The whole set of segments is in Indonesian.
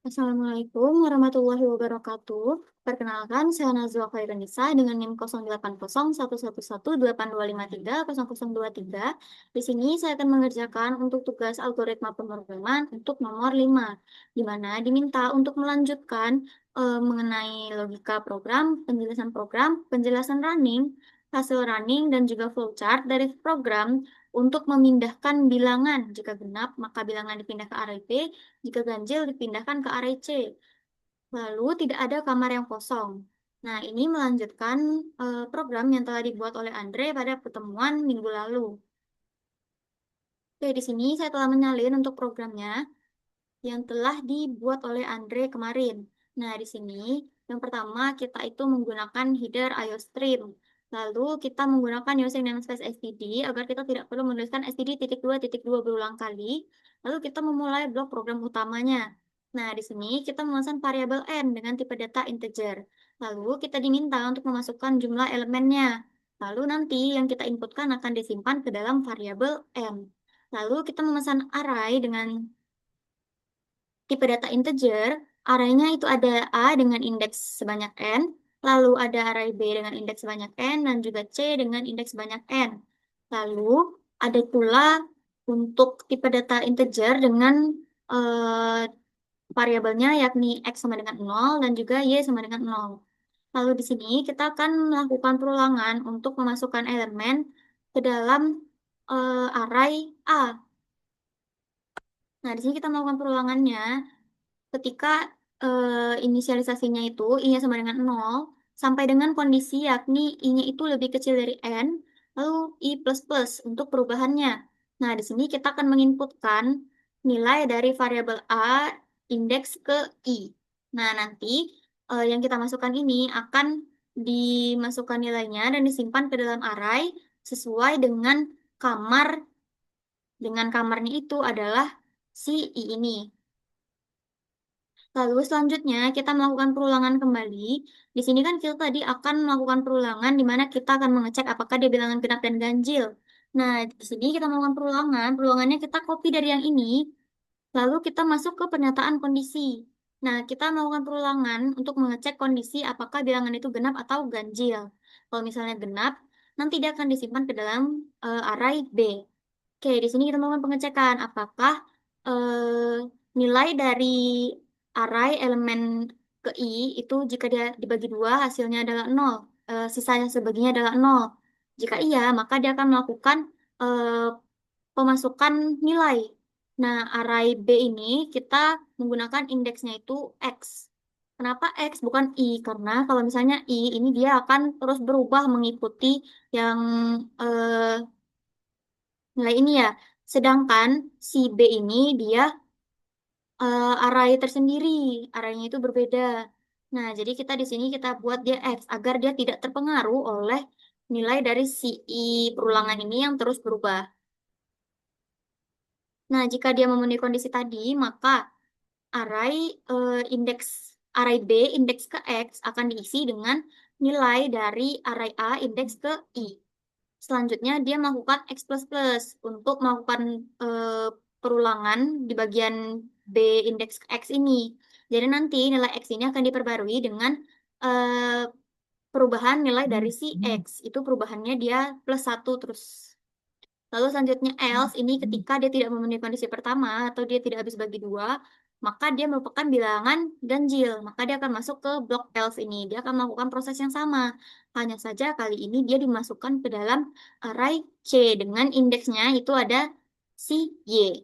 Assalamualaikum warahmatullahi wabarakatuh. Perkenalkan, saya Nazwa Khairunnisa dengan NIM 0801112825300023. Di sini saya akan mengerjakan untuk tugas algoritma pemrograman untuk nomor 5, di mana diminta untuk melanjutkan mengenai logika program, penjelasan running, hasil running, dan juga flowchart dari program untuk memindahkan bilangan. Jika genap, maka bilangan dipindah ke array B. Jika ganjil dipindahkan ke array C. Lalu tidak ada kamar yang kosong. Nah, ini melanjutkan program yang telah dibuat oleh Andre pada pertemuan minggu lalu. Oke, di sini saya telah menyalin untuk programnya yang telah dibuat oleh Andre kemarin. Nah, di sini yang pertama kita itu menggunakan header IOStream. Lalu kita menggunakan using namespace std agar kita tidak perlu menuliskan std.2.2 berulang kali. Lalu kita memulai blok program utamanya. Nah, di sini kita memasang variabel n dengan tipe data integer. Lalu kita diminta untuk memasukkan jumlah elemennya. Lalu nanti yang kita inputkan akan disimpan ke dalam variabel n. Lalu kita memesan array dengan tipe data integer, arraynya itu ada A dengan indeks sebanyak N, lalu ada array B dengan indeks sebanyak N, dan juga C dengan indeks sebanyak N. Lalu ada pula untuk tipe data integer dengan eh, variabelnya yakni X sama dengan 0 dan juga Y sama dengan 0. Lalu di sini kita akan melakukan perulangan untuk memasukkan elemen ke dalam array A. Nah, di sini kita melakukan perulangannya ketika inisialisasinya itu I-nya sama dengan 0 sampai dengan kondisi yakni I-nya itu lebih kecil dari N, lalu I++ untuk perubahannya. Nah, di sini kita akan menginputkan nilai dari variabel A indeks ke I. Nah, nanti yang kita masukkan ini akan dimasukkan nilainya dan disimpan ke dalam array sesuai dengan kamar, dengan kamarnya itu adalah si I ini. Lalu selanjutnya kita melakukan perulangan kembali. Di sini kan kita tadi akan melakukan perulangan di mana kita akan mengecek apakah dia bilangan genap dan ganjil. Nah, di sini kita melakukan perulangan. Perulangannya kita copy dari yang ini, lalu kita masuk ke pernyataan kondisi. Nah, kita melakukan perulangan untuk mengecek kondisi apakah bilangan itu genap atau ganjil. Kalau misalnya genap, nanti dia akan disimpan ke dalam array B. Oke, di sini kita melakukan pengecekan apakah nilai dari array elemen ke I itu jika dia dibagi dua hasilnya adalah 0, sisanya sebagiannya adalah 0. Jika iya, maka dia akan melakukan eh, pemasukan nilai. Nah, array B ini kita menggunakan indeksnya itu X. Kenapa X bukan I? Karena kalau misalnya I ini dia akan terus berubah mengikuti yang nilai ini ya. Sedangkan si B ini dia array tersendiri, arraynya itu berbeda. Nah, jadi kita di sini kita buat dia X agar dia tidak terpengaruh oleh nilai dari si I perulangan ini yang terus berubah. Nah, jika dia memenuhi kondisi tadi, maka array indeks array B indeks ke X akan diisi dengan nilai dari array A indeks ke I. Selanjutnya dia melakukan X++ untuk melakukan eh, perulangan di bagian B indeks X ini. Jadi nanti nilai X ini akan diperbarui dengan eh, perubahan nilai dari si X. Itu perubahannya dia +1 terus. Lalu selanjutnya else ini ketika dia tidak memenuhi kondisi pertama atau dia tidak habis bagi dua, maka dia merupakan bilangan ganjil. Maka dia akan masuk ke blok else ini. Dia akan melakukan proses yang sama. Hanya saja kali ini dia dimasukkan ke dalam array C dengan indeksnya itu ada si Y.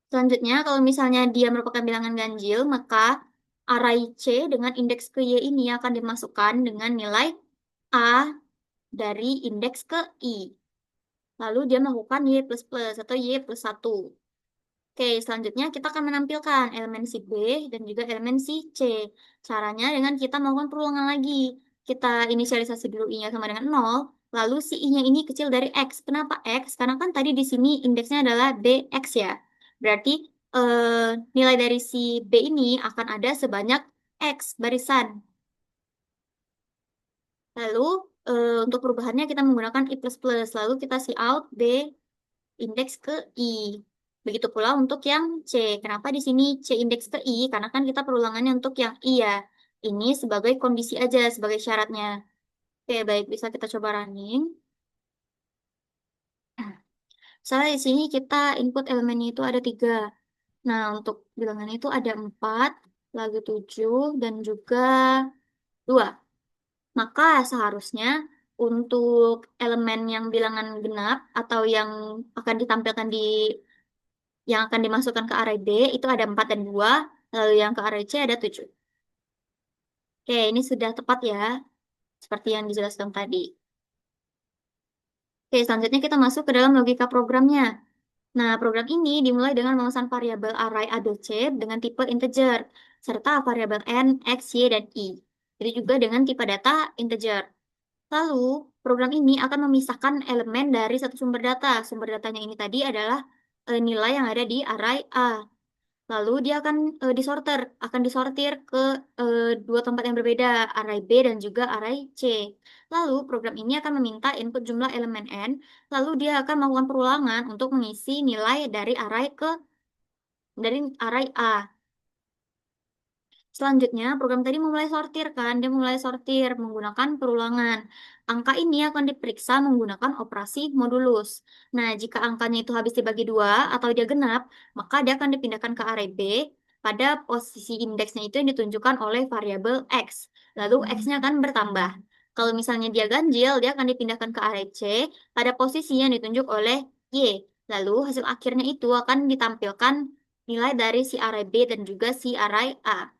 Selanjutnya, kalau misalnya dia merupakan bilangan ganjil, maka array C dengan indeks ke Y ini akan dimasukkan dengan nilai A dari indeks ke I. Lalu dia melakukan Y++ atau Y+1. Oke, selanjutnya kita akan menampilkan elemen si B dan juga elemen si C. Caranya dengan kita melakukan perulangan lagi. Kita inisialisasi dulu I-nya sama dengan 0, lalu si I-nya ini kecil dari X. Kenapa X? Karena kan tadi di sini indeksnya adalah BX ya. Berarti nilai dari si B ini akan ada sebanyak X barisan. Lalu untuk perubahannya kita menggunakan I++, lalu kita si out B indeks ke I. Begitu pula untuk yang C. Kenapa di sini C indeks ke I? Karena kan kita perulangannya untuk yang I ya. Ini sebagai kondisi aja, sebagai syaratnya. Oke, baik. Bisa kita coba running. Misalnya di sini kita input elemennya itu ada 3. Nah, untuk bilangannya itu ada 4, lalu 7, dan juga 2. Maka seharusnya untuk elemen yang bilangan genap atau yang akan ditampilkan yang akan dimasukkan ke array B itu ada 4 dan 2, lalu yang ke array C ada 7. Oke, ini sudah tepat ya, seperti yang dijelaskan tadi. Oke, selanjutnya kita masuk ke dalam logika programnya. Nah, program ini dimulai dengan memesan variabel array ABC dengan tipe integer, serta variabel N, X, Y, dan Y. Jadi juga dengan tipe data integer. Lalu, program ini akan memisahkan elemen dari satu sumber data. Sumber datanya ini tadi adalah nilai yang ada di array A. Lalu dia akan akan disortir ke dua tempat yang berbeda, array B dan juga array C. Lalu program ini akan meminta input jumlah elemen N, lalu dia akan melakukan perulangan untuk mengisi nilai dari array A. Selanjutnya, program tadi memulai sortir kan, dia memulai sortir menggunakan perulangan. Angka ini akan diperiksa menggunakan operasi modulus. Nah, jika angkanya itu habis dibagi 2 atau dia genap, maka dia akan dipindahkan ke array B pada posisi indeksnya itu yang ditunjukkan oleh variabel X. Lalu X-nya akan bertambah. Kalau misalnya dia ganjil, dia akan dipindahkan ke array C pada posisi yang ditunjuk oleh Y. Lalu hasil akhirnya itu akan ditampilkan nilai dari si array B dan juga si array A.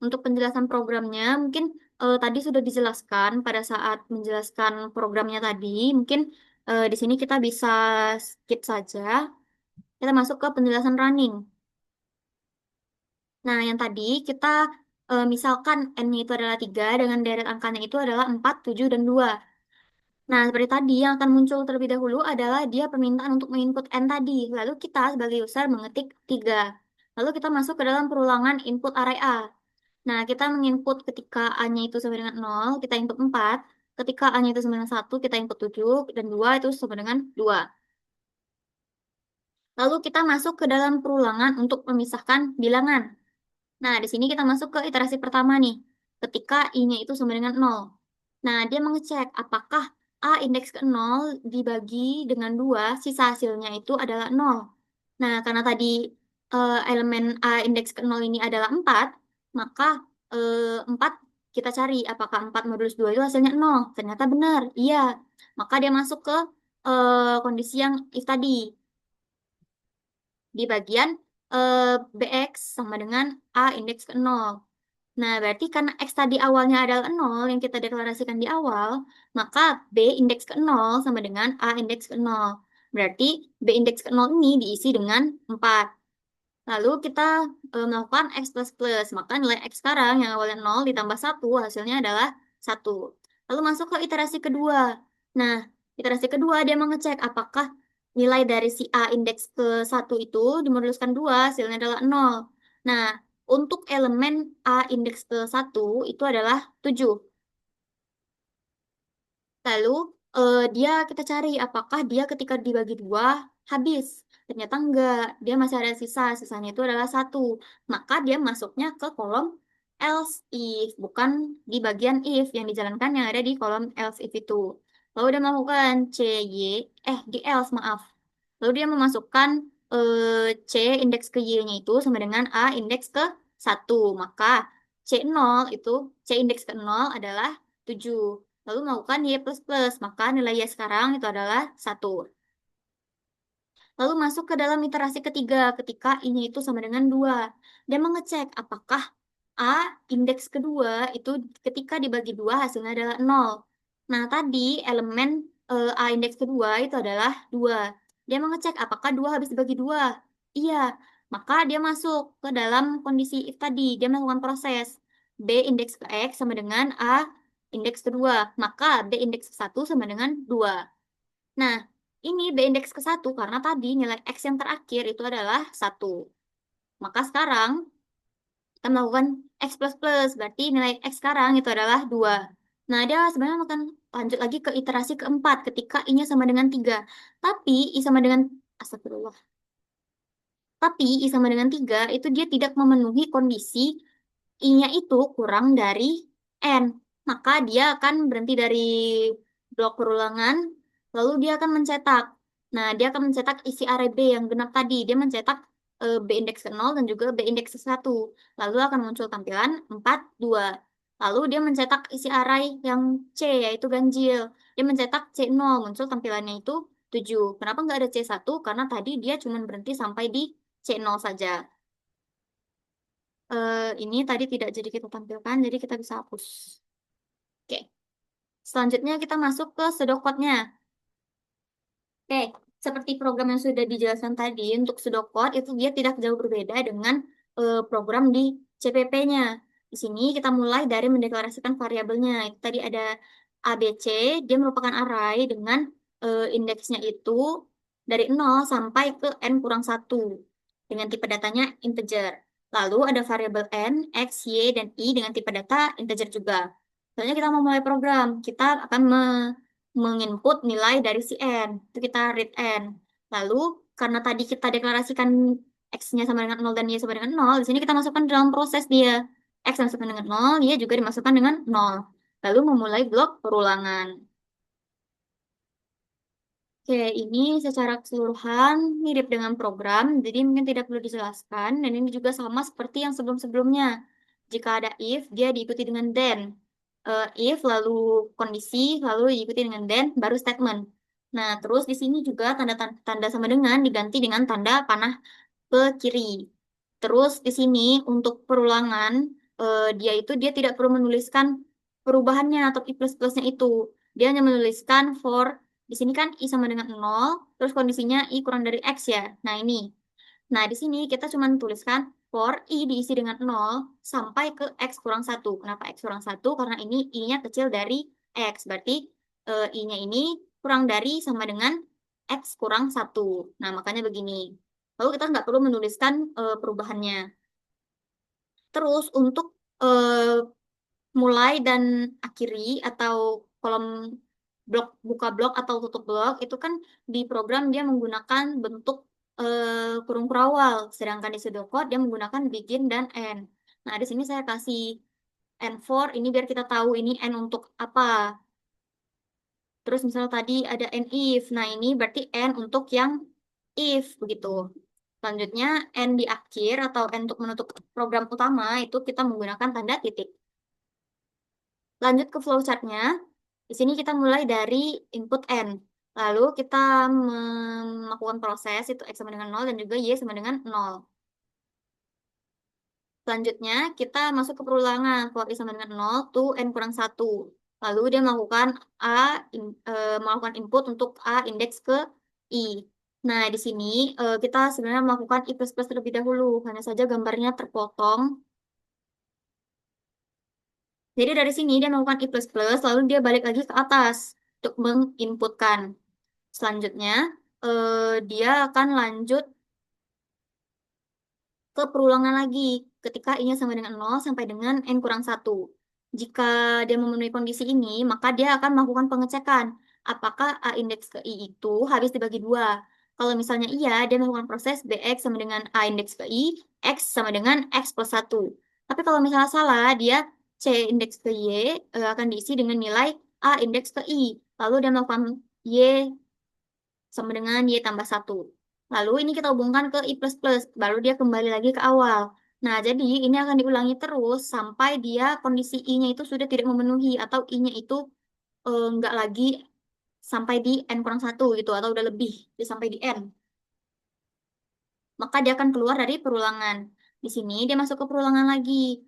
Untuk penjelasan programnya, mungkin tadi sudah dijelaskan pada saat menjelaskan programnya tadi. Mungkin di sini kita bisa skip saja. Kita masuk ke penjelasan running. Nah, yang tadi kita misalkan N-nya itu adalah 3 dengan deret angkanya itu adalah 4, 7, dan 2. Nah, seperti tadi yang akan muncul terlebih dahulu adalah dia permintaan untuk menginput N tadi. Lalu kita sebagai user mengetik 3. Lalu kita masuk ke dalam perulangan input array A. Nah, kita menginput ketika A-nya itu sama dengan 0, kita input 4. Ketika A-nya itu sama dengan 1, kita input 7. Dan 2 itu sama dengan 2. Lalu kita masuk ke dalam perulangan untuk memisahkan bilangan. Nah, di sini kita masuk ke iterasi pertama nih. Ketika I-nya itu sama dengan 0. Nah, dia mengecek apakah A indeks ke 0 dibagi dengan 2, sisa hasilnya itu adalah 0. Nah, karena tadi elemen A indeks ke 0 ini adalah 4, maka 4 kita cari apakah 4 modulus 2 itu hasilnya 0. Ternyata benar, iya. Maka dia masuk ke kondisi yang if tadi. Di bagian BX sama dengan A indeks ke 0. Nah, berarti karena X tadi awalnya adalah 0 yang kita deklarasikan di awal, maka B indeks ke 0 sama dengan A indeks ke 0. Berarti B indeks ke 0 ini diisi dengan 4. Lalu kita melakukan X plus plus, maka nilai X sekarang yang awalnya 0 ditambah 1 hasilnya adalah 1. Lalu masuk ke iterasi kedua. Nah, iterasi kedua dia mengecek apakah nilai dari si A indeks ke 1 itu dimoduluskan 2 hasilnya adalah 0. Nah, untuk elemen A indeks ke 1 itu adalah 7. Lalu dia kita cari apakah dia ketika dibagi 2 habis. Ternyata enggak, dia masih ada sisa. Sisanya itu adalah 1. Maka dia masuknya ke kolom else if, bukan di bagian if yang dijalankan yang ada di kolom else if itu. Lalu dia melakukan di else maaf. Lalu dia memasukkan C indeks ke Y-nya itu sama dengan A indeks ke 1. Maka C0 itu, C indeks ke 0 adalah 7. Lalu melakukan Y plus plus, maka nilai Y sekarang itu adalah 1. Lalu masuk ke dalam iterasi ketiga ketika I-nya itu sama dengan 2. Dan mengecek apakah A indeks kedua itu ketika dibagi 2 hasilnya adalah 0. Nah, tadi elemen A indeks kedua itu adalah 2. Dia mengecek apakah 2 habis dibagi 2. Iya, maka dia masuk ke dalam kondisi if tadi. Dia melakukan proses B indeks ke X sama dengan A indeks kedua. Maka B indeks ke 1 sama dengan 2. Nah, ini B indeks ke 1 karena tadi nilai X yang terakhir itu adalah 1. Maka sekarang kita melakukan X plus plus, berarti nilai X sekarang itu adalah 2. Nah, dia sebenarnya akan lanjut lagi ke iterasi keempat ketika I-nya sama dengan 3. Tapi I sama dengan, astagfirullah. Tapi I sama dengan 3 itu dia tidak memenuhi kondisi I-nya itu kurang dari N. Maka dia akan berhenti dari blok perulangan, lalu dia akan mencetak. Nah, dia akan mencetak isi array B yang genap tadi. Dia mencetak B indeks ke 0 dan juga B indeks ke 1. Lalu akan muncul tampilan 4, 2. Lalu dia mencetak isi array yang C, yaitu ganjil. Dia mencetak C0, muncul tampilannya itu 7. Kenapa nggak ada C1? Karena tadi dia cuma berhenti sampai di C0 saja. Ini tadi tidak jadi kita tampilkan, jadi kita bisa hapus. Oke, selanjutnya kita masuk ke pseudocode-nya. Oke, seperti program yang sudah dijelaskan tadi, untuk pseudocode itu dia tidak jauh berbeda dengan program di CPP-nya. Di sini kita mulai dari mendeklarasikan variabelnya. Itu tadi ada ABC, dia merupakan array dengan indeksnya itu dari 0 sampai ke n kurang 1 dengan tipe datanya integer. Lalu ada variabel n, x, y, dan i dengan tipe data integer juga. Misalnya kita mau mulai program, kita akan menginput nilai dari si n, itu kita read n. Lalu karena tadi kita deklarasikan x-nya sama dengan 0 dan y sama dengan 0, di sini kita masukkan dalam proses dia. X dimasukkan dengan 0, y juga dimasukkan dengan 0. Lalu memulai blok perulangan. Oke, ini secara keseluruhan mirip dengan program, jadi mungkin tidak perlu dijelaskan. Dan ini juga sama seperti yang sebelum-sebelumnya. Jika ada if, dia diikuti dengan then. If, lalu kondisi, lalu diikuti dengan then, baru statement. Nah, terus di sini juga tanda sama dengan diganti dengan tanda panah ke kiri. Terus di sini untuk perulangan, dia tidak perlu menuliskan perubahannya atau i plus plusnya itu. Dia hanya menuliskan for, di sini kan i sama dengan 0, terus kondisinya i kurang dari x ya. Nah ini. Nah di sini kita cuma tuliskan for i diisi dengan 0 sampai ke x kurang 1. Kenapa x kurang 1? Karena ini i-nya kecil dari x. Berarti i-nya ini kurang dari sama dengan x kurang 1. Nah makanya begini. Lalu kita nggak perlu menuliskan perubahannya. Terus untuk eh, mulai dan akhiri atau kolom blok buka blok atau tutup blok itu kan di program dia menggunakan bentuk kurung perawal, sedangkan di pseudocode dia menggunakan begin dan end. Nah, di sini saya kasih end for ini biar kita tahu ini end untuk apa. Terus misalnya tadi ada end if. Nah, ini berarti end untuk yang if begitu. Selanjutnya end di akhir atau end untuk menutup program utama itu kita menggunakan tanda titik. Lanjut ke flowchartnya. Di sini kita mulai dari input N. Lalu kita melakukan proses itu X sama dengan 0 dan juga Y sama dengan 0. Selanjutnya kita masuk ke perulangan. For I sama dengan 0 to N kurang 1. Lalu dia melakukan melakukan input untuk A indeks ke I. Nah, di sini kita sebenarnya melakukan I++ terlebih dahulu. Hanya saja gambarnya terpotong. Jadi dari sini dia melakukan I++, lalu dia balik lagi ke atas untuk menginputkan. Selanjutnya, dia akan lanjut ke perulangan lagi ketika I-nya sama dengan 0 sampai dengan N kurang 1. Jika dia memenuhi kondisi ini, maka dia akan melakukan pengecekan apakah A indeks ke I itu habis dibagi 2. Kalau misalnya iya, dia melakukan proses BX sama dengan A indeks ke I, X sama dengan X plus 1. Tapi kalau misalnya salah, dia C indeks ke Y akan diisi dengan nilai A indeks ke I. Lalu dia melakukan Y sama dengan Y tambah 1. Lalu ini kita hubungkan ke I++, baru dia kembali lagi ke awal. Nah, jadi ini akan diulangi terus sampai dia kondisi I-nya itu sudah tidak memenuhi atau I-nya itu nggak lagi sampai di N kurang 1 gitu, atau udah lebih sampai di N. Maka dia akan keluar dari perulangan. Di sini dia masuk ke perulangan lagi.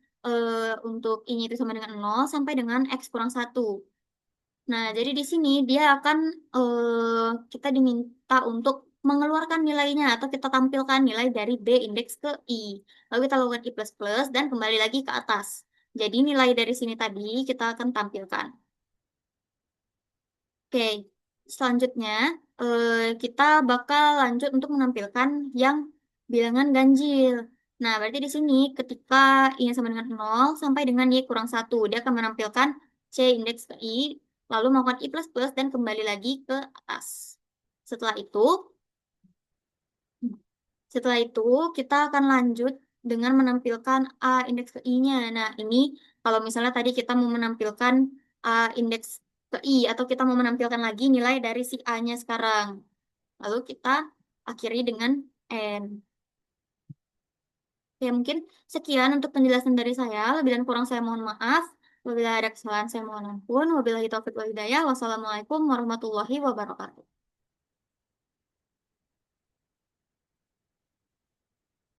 Untuk I-nya itu sama dengan 0 sampai dengan X kurang 1. Nah, jadi di sini dia akan kita diminta untuk mengeluarkan nilainya atau kita tampilkan nilai dari B indeks ke I. Lalu kita lakukan I++ dan kembali lagi ke atas. Jadi nilai dari sini tadi kita akan tampilkan. Oke, selanjutnya kita bakal lanjut untuk menampilkan yang bilangan ganjil. Nah, berarti di sini ketika I sama dengan 0 sampai dengan Y kurang 1, dia akan menampilkan C indeks ke I, lalu melakukan I plus plus dan kembali lagi ke atas. Setelah itu, setelah itu kita akan lanjut dengan menampilkan A indeks ke I-nya. Nah, ini kalau misalnya tadi kita mau menampilkan A indeks ke I atau kita mau menampilkan lagi nilai dari si A-nya sekarang. Lalu kita akhiri dengan N. Ya, mungkin sekian untuk penjelasan dari saya. Lebih dan kurang saya mohon maaf. Apabila ada kesalahan saya mohon ampun. Wabillahi taufiq wal hidayah. Wassalamualaikum warahmatullahi wabarakatuh.